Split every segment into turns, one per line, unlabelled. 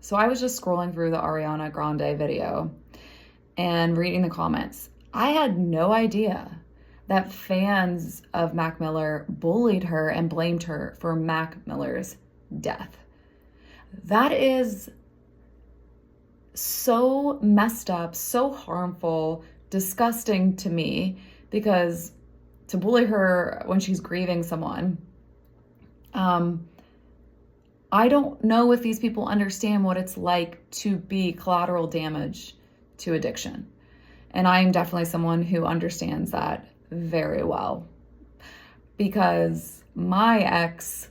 So I was just scrolling through the Ariana Grande video and reading the comments. I had no idea that fans of Mac Miller bullied her and blamed her for Mac Miller's death. That is so messed up, so harmful, disgusting to me, because to bully her when she's grieving someone, I don't know if these people understand what it's like to be collateral damage to addiction. And I'm definitely someone who understands that very well, because my ex,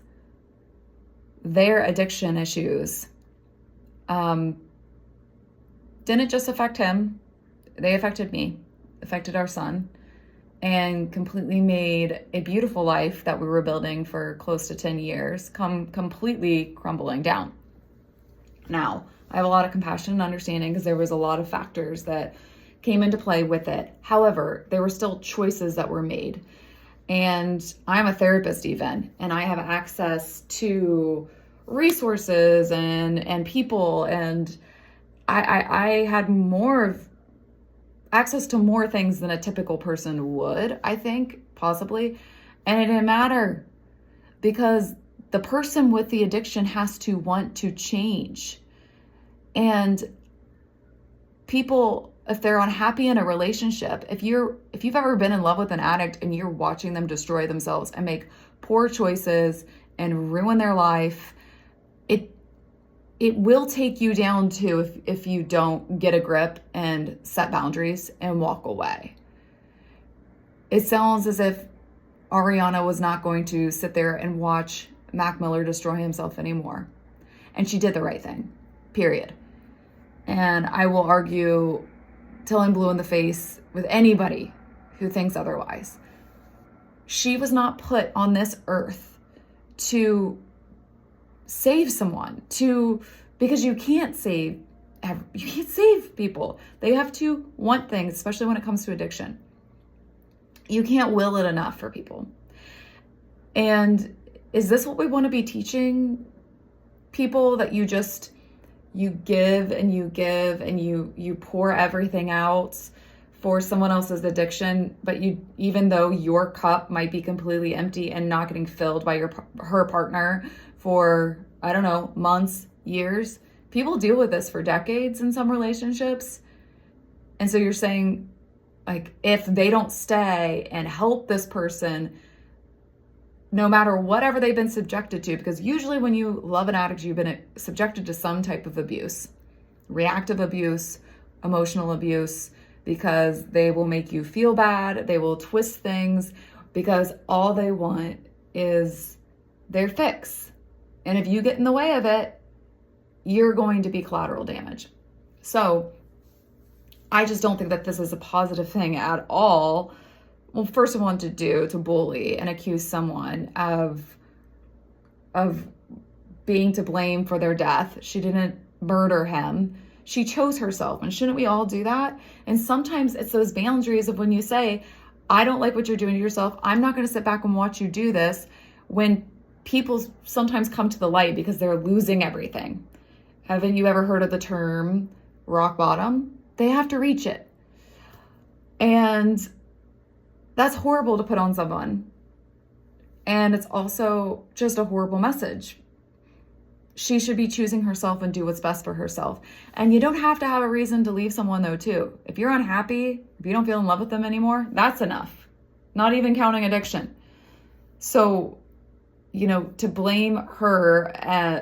their addiction issues didn't just affect him, they affected me, affected our son, and completely made a beautiful life that we were building for close to 10 years come completely crumbling down. Now, I have a lot of compassion and understanding because there was a lot of factors that came into play with it. However, there were still choices that were made. And I'm a therapist even, and I have access to resources and people, and I had more of access to more things than a typical person would, I think, possibly. And it didn't matter, because the person with the addiction has to want to change. And people, if they're unhappy in a relationship, if you've ever been in love with an addict and you're watching them destroy themselves and make poor choices and ruin their life, it will take you down too if you don't get a grip and set boundaries and walk away. It sounds as if Ariana was not going to sit there and watch Mac Miller destroy himself anymore. And she did the right thing, period. And I will argue till I'm blue in the face with anybody who thinks otherwise. She was not put on this earth to save someone, because you can't save people. They have to want things, especially when it comes to addiction. You can't will it enough for people. And is this what we want to be teaching people, that you give and you pour everything out for someone else's addiction, but even though your cup might be completely empty and not getting filled by her partner for, I don't know, months, years. People deal with this for decades in some relationships. And so you're saying, like, if they don't stay and help this person, no matter whatever they've been subjected to, because usually when you love an addict, you've been subjected to some type of abuse, reactive abuse, emotional abuse, because they will make you feel bad. They will twist things because all they want is their fix. And if you get in the way of it, you're going to be collateral damage. So I just don't think that this is a positive thing at all. Well, first of all, to bully and accuse someone of being to blame for their death. She didn't murder him. She chose herself. And shouldn't we all do that? And sometimes it's those boundaries of when you say, I don't like what you're doing to yourself. I'm not going to sit back and watch you do this. When people sometimes come to the light because they're losing everything. Haven't you ever heard of the term rock bottom? They have to reach it. And that's horrible to put on someone. And it's also just a horrible message. She should be choosing herself and do what's best for herself. And you don't have to have a reason to leave someone, though, too. If you're unhappy, if you don't feel in love with them anymore, that's enough. Not even counting addiction. So, to blame her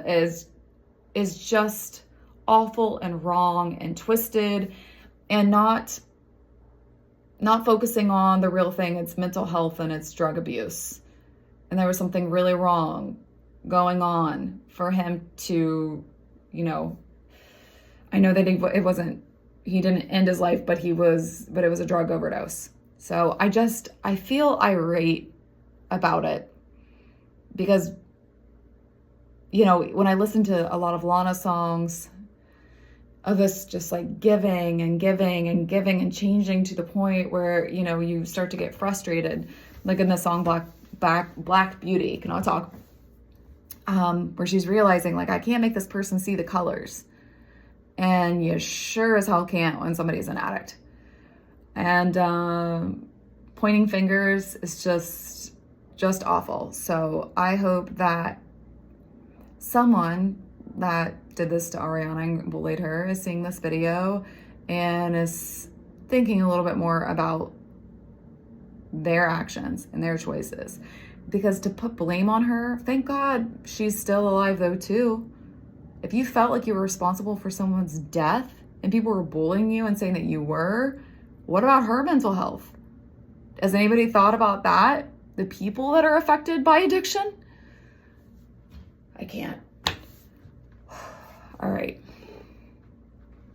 is just awful and wrong and twisted, and not focusing on the real thing. It's mental health and it's drug abuse. And there was something really wrong going on for him to, I know that he didn't end his life, but it was a drug overdose. So I feel irate about it. Because, when I listen to a lot of Lana songs of us just like giving and giving and giving and changing to the point where, you start to get frustrated, like in the song Black Beauty, Can I Talk? Where she's realizing, like, I can't make this person see the colors. And you sure as hell can't when somebody's an addict. And pointing fingers is just awful. So I hope that someone that did this to Ariana and bullied her is seeing this video and is thinking a little bit more about their actions and their choices. Because to put blame on her, thank God she's still alive though too. If you felt like you were responsible for someone's death and people were bullying you and saying that you were, what about her mental health? Has anybody thought about that? The people that are affected by addiction? I can't. All right.